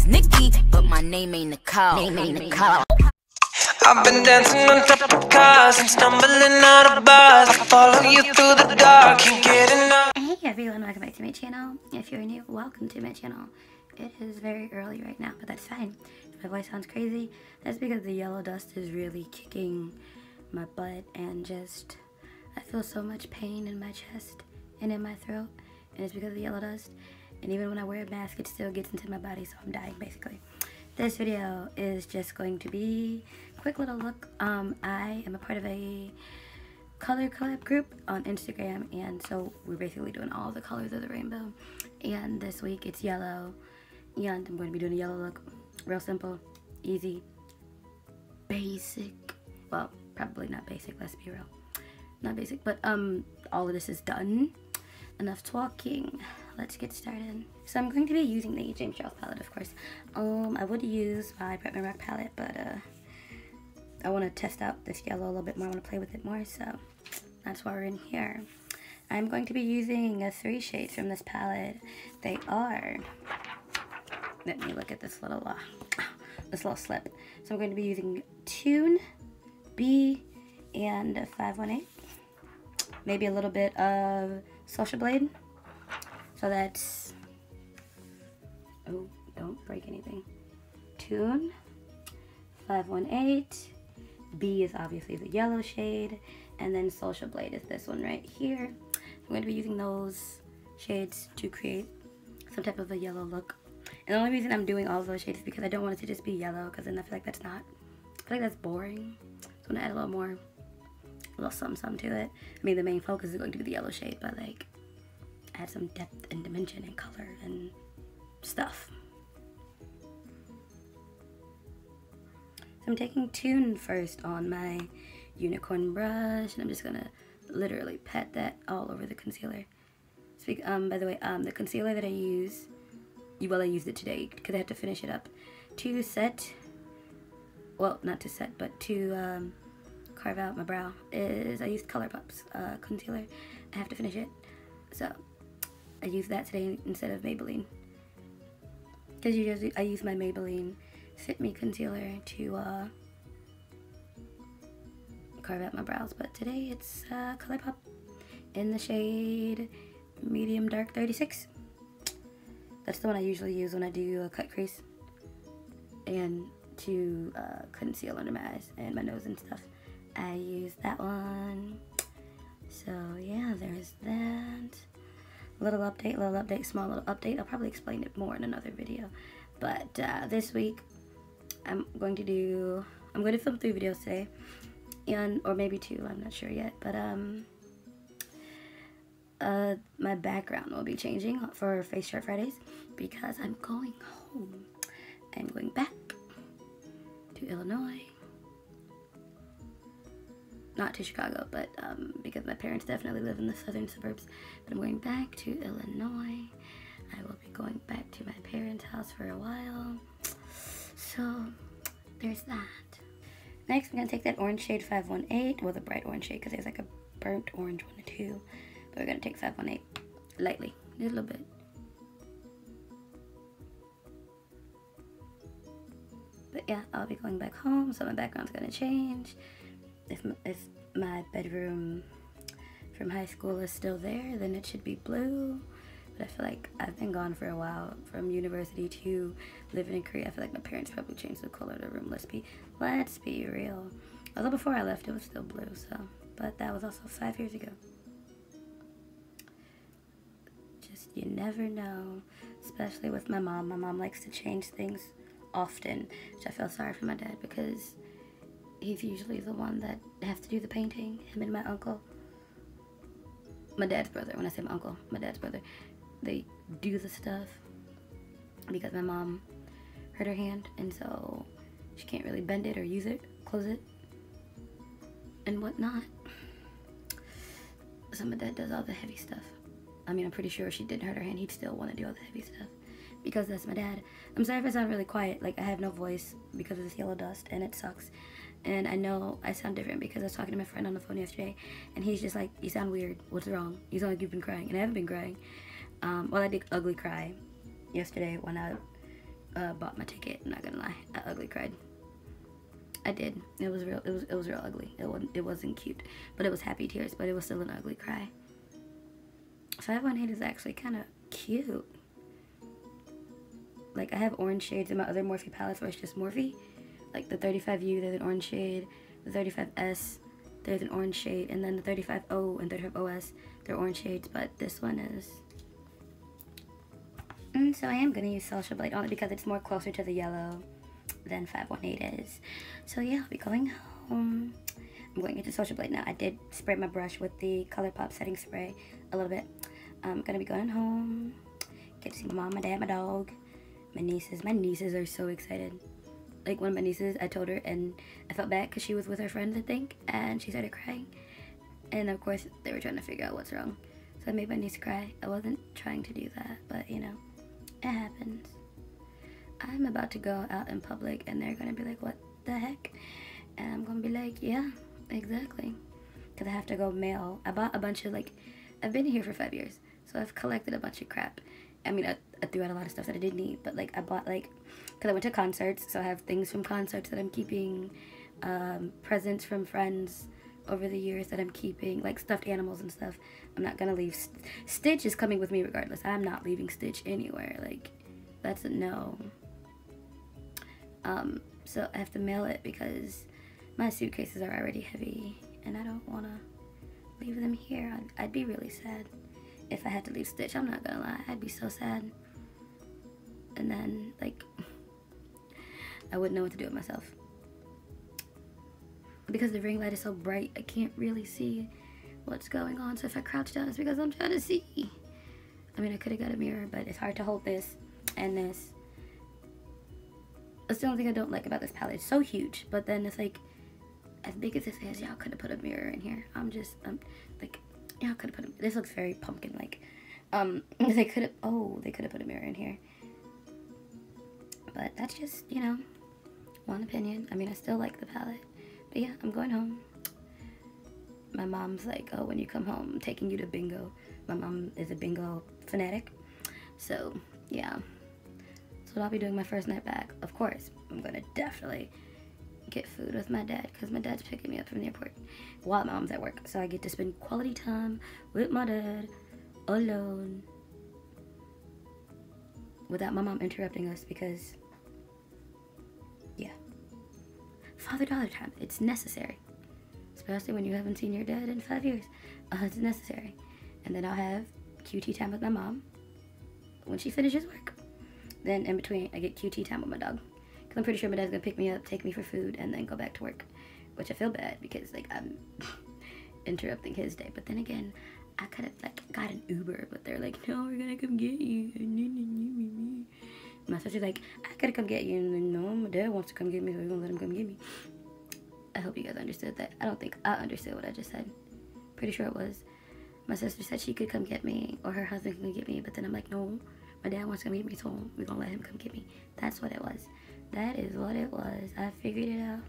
is Nikki, but my name ain't Nicole. I've been dancing on top of cars and stumbling out of bars. I follow you through the dark, can't get enough. Hey everyone, welcome back to my channel. If you're new, welcome to my channel. It is very early right now, but that's fine. If my voice sounds crazy, that's because the yellow dust is really kicking my butt, and just I feel so much pain in my chest and in my throat, and it's because of the yellow dust. And even when I wear a mask, it still gets into my body, so I'm dying basically. This video is just going to be a quick little look. I am a part of a color collab group on Instagram, and so we're basically doing all the colors of the rainbow. And this week it's yellow, and I'm going to be doing a yellow look. Real simple, easy, basic. Well, probably not basic, let's be real. Not basic, but all of this is done. Enough talking, let's get started. So I'm going to be using the James Charles palette, of course. I would use my Prep and Rock palette, but I want to test out this yellow a little bit more. I want to play with it more, so that's why we're in here. I'm going to be using 3 shades from this palette. They are, let me look at this little slip. So I'm going to be using Tune, B, and 518. Maybe a little bit of Social Blade. So that's, oh, don't break anything. Tune, 518, B is obviously the yellow shade, and then Social Blade is this one right here. I'm going to be using those shades to create some type of a yellow look. And the only reason I'm doing all of those shades is because I don't want it to just be yellow, because then I feel like that's not, I feel like that's boring. So I'm going to add a little more, a little something to it. I mean, the main focus is going to be the yellow shade, but like, add some depth and dimension and color and stuff. So I'm taking Tune first on my unicorn brush, and I'm just gonna literally pat that all over the concealer. By the way, the concealer that I use, I used it today because I had to finish it up to set, well, not to set, but to carve out my brow, I used ColourPop's concealer. I have to finish it, so I used that today instead of Maybelline, because usually I use my Maybelline Fit Me concealer to carve out my brows, but today it's ColourPop in the shade Medium Dark 36. That's the one I usually use when I do a cut crease and to conceal under my eyes and my nose and stuff. I use that one. So yeah, there's that. Little update, small little update. I'll probably explain it more in another video. But this week, I'm going to film 3 videos today, or maybe 2. I'm not sure yet. But my background will be changing for Face Shirt Fridays because I'm going home. I'm going back to Illinois. Not to Chicago, but because my parents definitely live in the southern suburbs. But I'm going back to Illinois. I will be going back to my parents' house for a while. So there's that. Next, I'm going to take that orange shade 518, well, the bright orange shade, because there's like a burnt orange one too. But we're going to take 518 lightly, a little bit. But yeah, I'll be going back home, so my background's going to change. If my bedroom from high school is still there, then it should be blue. But I feel like I've been gone for a while, from university to living in Korea. I feel like my parents probably changed the color of the room. Let's be real. Although before I left, it was still blue. So, but that was also 5 years ago. Just, you never know, especially with my mom. My mom likes to change things often, which I feel sorry for my dad, because he's usually the one that has to do the painting. Him and my uncle, my dad's brother, when I say my uncle, my dad's brother, they do the stuff because my mom hurt her hand, and so she can't really bend it or use it, close it, and whatnot. So my dad does all the heavy stuff. I mean, I'm pretty sure if she didn't hurt her hand, he'd still want to do all the heavy stuff, because that's my dad. I'm sorry if I sound really quiet. Like, I have no voice because of this yellow dust, and it sucks. And I know I sound different because I was talking to my friend on the phone yesterday, and he's just like, you sound weird. What's wrong? You sound like you've been crying. And I haven't been crying. Well, I did ugly cry yesterday when I bought my ticket. I'm not gonna lie, I ugly cried. I did. It was real. It was real ugly. It wasn't cute, but it was happy tears. But it was still an ugly cry. 518 is actually kind of cute. Like, I have orange shades in my other Morphe palettes where it's just Morphe. Like the 35U, there's an orange shade. The 35S, there's an orange shade. And then the 35O and 35OS, they're orange shades. But this one is... so I am going to use Social Blade only because it's more closer to the yellow than 518 is. So yeah, I'll be going home. I'm going into Social Blade now. I did spray my brush with the ColourPop setting spray a little bit. I'm going to be going home. Get to see my mom, my dad, my dog. My nieces. My nieces are so excited. Like, one of my nieces, I told her, and I felt bad because she was with her friends, I think, and she started crying. And of course, they were trying to figure out what's wrong. So I made my niece cry. I wasn't trying to do that, but you know, it happens. I'm about to go out in public, and they're gonna be like, what the heck? And I'm gonna be like, yeah, exactly. Because I have to go mail. I bought a bunch of, like, I've been here for 5 years, so I've collected a bunch of crap. I mean, I threw out a lot of stuff that I didn't need, but like I bought, like, because I went to concerts, so I have things from concerts that I'm keeping, presents from friends over the years that I'm keeping, like stuffed animals and stuff. I'm not gonna leave. Stitch is coming with me regardless. I'm not leaving Stitch anywhere. Like, that's a no. So I have to mail it because my suitcases are already heavy, and I don't want to leave them here. I'd be really sad if I had to leave Stitch. I'm not gonna lie, I'd be so sad. And then, like, I wouldn't know what to do with myself. Because the ring light is so bright, I can't really see what's going on. So if I crouch down, it's because I'm trying to see. I mean, I could have got a mirror, but it's hard to hold this and this. That's the only thing I don't like about this palette. It's so huge, but then it's like, as big as this is, y'all could have put a mirror in here. I'm like, y'all could have put a, this looks very pumpkin-like. They could have put a mirror in here. But that's just, you know, one opinion. I mean, I still like the palette. But yeah, I'm going home. My mom's like, oh, when you come home, I'm taking you to bingo. My mom is a bingo fanatic. So, yeah. So I'll be doing my first night back. Of course, I'm going to definitely get food with my dad because my dad's picking me up from the airport while my mom's at work. So I get to spend quality time with my dad alone without my mom interrupting us because, yeah. Father daughter time. It's necessary. Especially when you haven't seen your dad in 5 years. It's necessary. And then I'll have QT time with my mom when she finishes work. Then in between, I get QT time with my dog. Because I'm pretty sure my dad's going to pick me up, take me for food, and then go back to work. Which I feel bad because, like, I'm interrupting his day. But then again, I could have, like, got an Uber. But they're like, no, we're going to come get you. My sister's like, I gotta come get you. And then, no, my dad wants to come get me, so we're gonna let him come get me. I hope you guys understood that. I don't think I understood what I just said. Pretty sure it was. My sister said she could come get me, or her husband can get me, but then I'm like, no, my dad wants to come get me, so we're gonna let him come get me. That's what it was. That is what it was. I figured it out.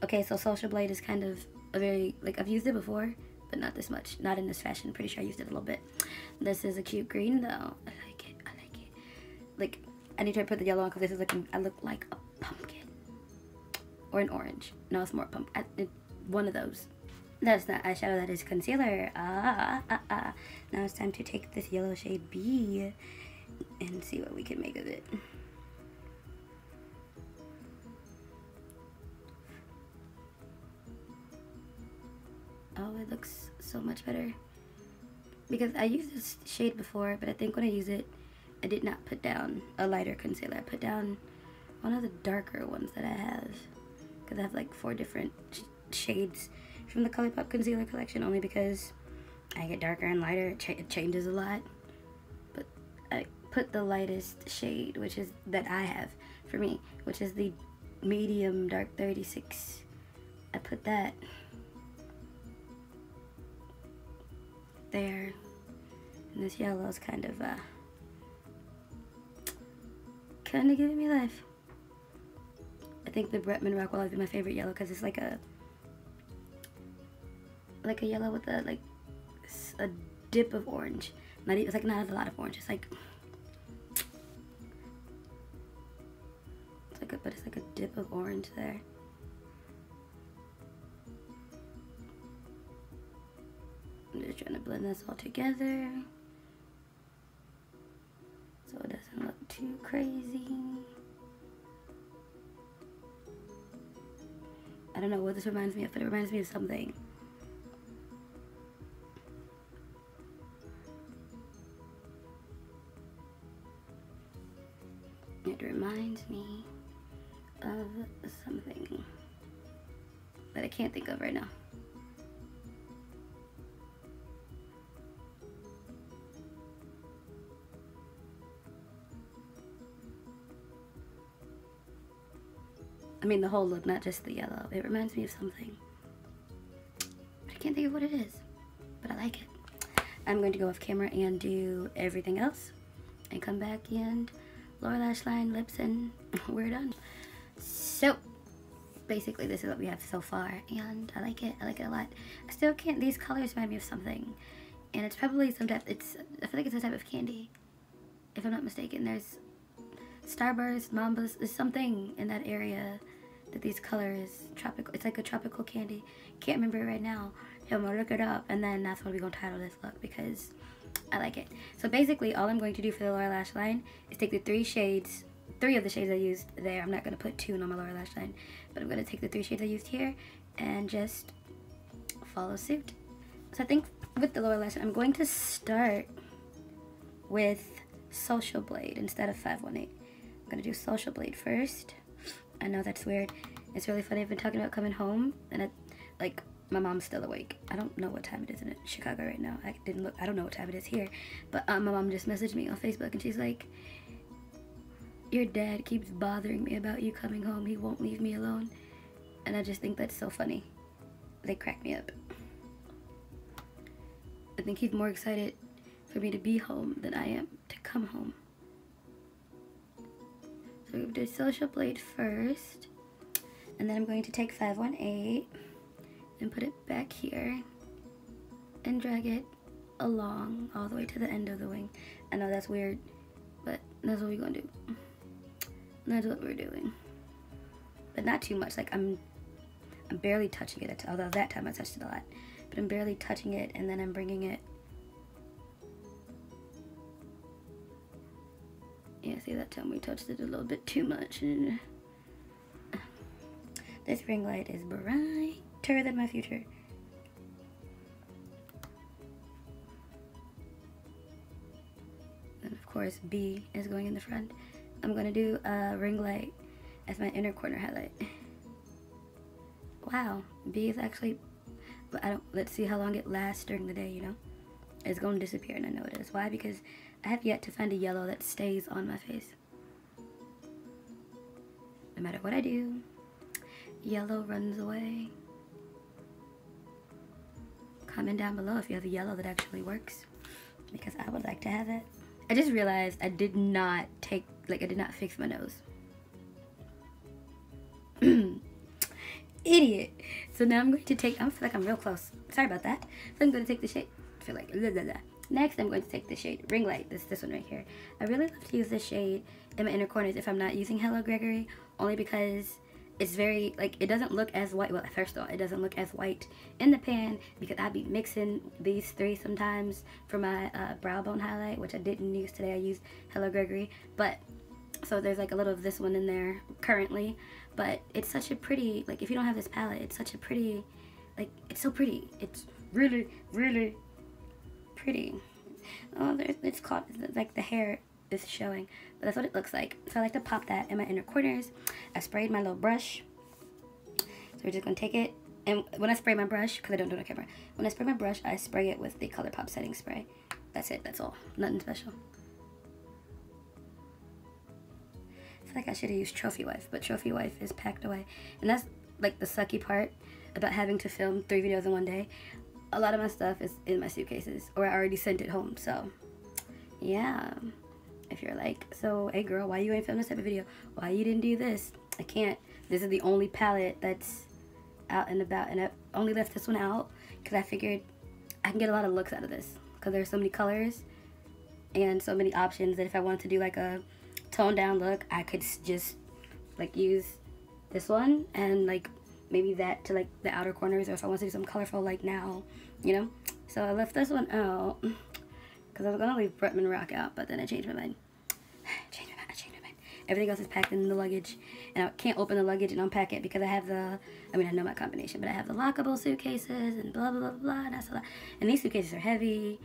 Okay, so Social Blade is kind of a very, like, I've used it before, but not this much. Not in this fashion. Pretty sure I used it a little bit. This is a cute green, though. I like it. I like it. Like, I need to put the yellow on because this is looking, I look like a pumpkin. Or an orange. No, it's more pumpkin. One of those. That's not eyeshadow, that is concealer. Now it's time to take this yellow shade B and see what we can make of it. Oh, it looks so much better. Because I used this shade before, but I think when I use it, I did not put down a lighter concealer. I put down one of the darker ones that I have. Because I have like 4 different shades from the ColourPop concealer collection, only because I get darker and lighter. It changes a lot. But I put the lightest shade, which is that I have for me, which is the medium dark 36. I put that there, and this yellow is kind of giving me life. I think the Bretman Rock will always be my favorite yellow because it's like a yellow with a dip of orange. It's like not a lot of orange. It's like but it's like a dip of orange there. I'm just trying to blend this all together so it doesn't look too crazy. I don't know what this reminds me of, but it reminds me of something. It reminds me of something that I can't think of right now. I mean the whole look, not just the yellow. It reminds me of something. But I can't think of what it is. But I like it. I'm going to go off camera and do everything else. And come back and lower lash line, lips, and we're done. So, basically this is what we have so far. And I like it. I like it a lot. I still can't, these colors remind me of something. And it's probably some type, I feel like it's a type of candy. If I'm not mistaken. There's Starburst, Mambas, there's something in that area that these colors, tropical, it's like a tropical candy. Can't remember it right now. I'm gonna look it up and then that's what we're gonna title this look because I like it. So basically all I'm going to do for the lower lash line is take the three of the shades I used there. I'm not gonna put 2 on my lower lash line, but I'm gonna take the 3 shades I used here and just follow suit. So I think with the lower lash line, I'm going to start with Social Blade instead of 518. I'm gonna do Social Blade first. I know that's weird. It's really funny. I've been talking about coming home, and like my mom's still awake. I don't know what time it is in Chicago right now. I didn't look. I don't know what time it is here. But my mom just messaged me on Facebook, and she's like, "Your dad keeps bothering me about you coming home. He won't leave me alone." And I just think that's so funny. They crack me up. I think he's more excited for me to be home than I am to come home. So we're going to do Social Blade first, and then I'm going to take 518 and put it back here and drag it along all the way to the end of the wing. I know that's weird, but that's what we're going to do. That's what we're doing. But not too much. Like I'm barely touching it, although that time I touched it a lot. But I'm barely touching it, and then I'm bringing it. Yeah, see, that time we touched it a little bit too much. This ring light is brighter than my future. And of course, B is going in the front. I'm going to do a ring light as my inner corner highlight. Wow, B is actually, but let's see how long it lasts during the day, you know? It's going to disappear, and I know it is. Why? Because I have yet to find a yellow that stays on my face. No matter what I do, yellow runs away. Comment down below if you have a yellow that actually works, because I would like to have it. I just realized I did not fix my nose. Idiot. So now I'm going to take, I feel like I'm real close. Sorry about that. So I'm going to take the shade. I feel like, blah, blah, blah. Next, I'm going to take the shade Ring Light. This one right here. I really love to use this shade in my inner corners if I'm not using Hello Gregory, only because it's very, like, it doesn't look as white. Well, first of all, it doesn't look as white in the pan because I be mixing these 3 sometimes for my brow bone highlight, which I didn't use today. I used Hello Gregory, but so there's like a little of this one in there currently, but it's such a pretty, like, if you don't have this palette, it's such a pretty, like, it's so pretty. It's really, really pretty. Oh, it's caught, like, the hair is showing, but that's what it looks like. So I like to pop that in my inner corners. I sprayed my little brush, so we're just gonna take it, and when I spray my brush, because I don't do it on camera, when I spray my brush, I spray it with the ColourPop setting spray. That's it, that's all, nothing special. I feel like I should have used Trophy Wife, but Trophy Wife is packed away, and that's like the sucky part about having to film 3 videos in one day. A lot of my stuff is in my suitcases, or I already sent it home, so yeah. If you're like, so, hey girl, why you ain't filming this type of video? Why you didn't do this? I can't. This is the only palette that's out and about, and I only left this one out because I figured I can get a lot of looks out of this because there's so many colors and so many options that if I wanted to do like a toned down look, I could just like use this one and like maybe that to like the outer corners, or if I want to do some colorful like now, you know. So I left this one out because I was gonna leave Bretman Rock out, but then I changed my mind. Everything else is packed in the luggage, and I can't open the luggage and unpack it because I have the, I mean, I know my combination, but I have the lockable suitcases and blah, blah, blah, blah, and that's a lot. And these suitcases are heavy.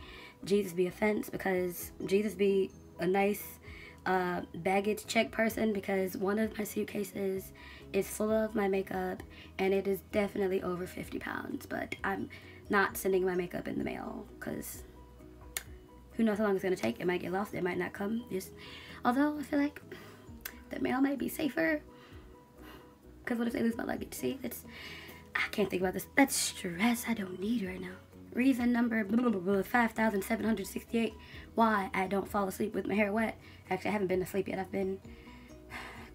Jesus be a fence, because Jesus be a nice baggage check person, because one of my suitcases is full of my makeup, and it is definitely over 50 pounds, but I'm not sending my makeup in the mail, because who knows how long it's going to take. It might get lost, it might not come. Although I feel like the mail might be safer, because what if they lose my luggage? See, I can't think about this. That's stress I don't need right now. Reason number 5,768 why I don't fall asleep with my hair wet. Actually, I haven't been asleep yet. I've been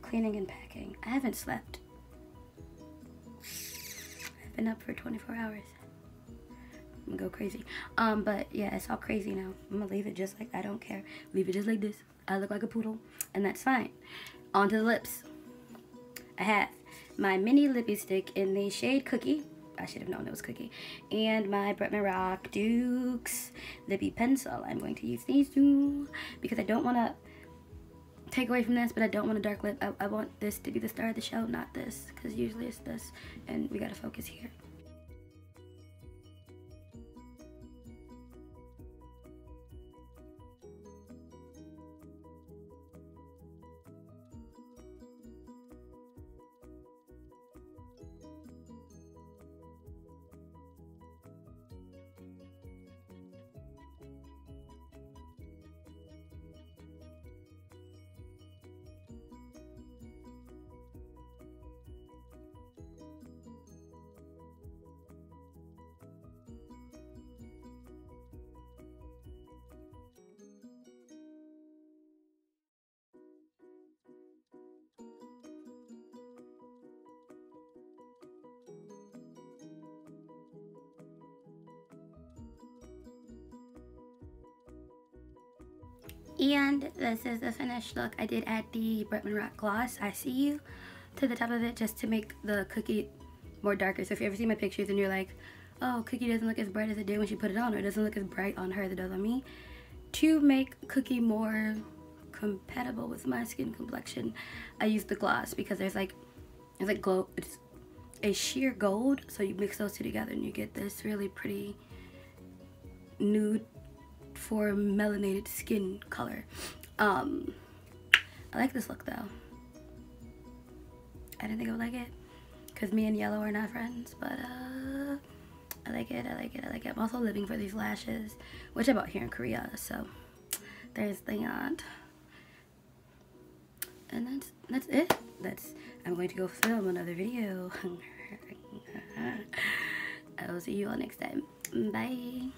cleaning and packing. I haven't slept. I've been up for 24 hours. I'm gonna go crazy. But yeah, it's all crazy now. I'm gonna leave it just like, I don't care. Leave it just like this. I look like a poodle, and that's fine. On to the lips. I have my mini lippy stick in the shade Cookie. I should have known it was Cookie. And my Bretman Rock Dukes lippy pencil. I'm going to use these two because I don't want to take away from this, but I don't want a dark lip. I want this to be the star of the show, not this, because usually it's this, and we gotta focus here. And this is the finished look. I did add the Bretman Rock gloss, I See You, to the top of it just to make the Cookie more darker. So if you ever see my pictures and you're like, oh, Cookie doesn't look as bright as it did when she put it on, or it doesn't look as bright on her as it does on me, to make Cookie more compatible with my skin complexion, I use the gloss, because there's like glow, it's a sheer gold, so you mix those two together and you get this really pretty nude for melanated skin color. I like this look though. I didn't think I would like it because me and yellow are not friends, but I like it, I like it, I like it. I'm also living for these lashes, which I bought here in Korea, so there's that. And that's it. I'm going to go film another video. I will see you all next time. Bye.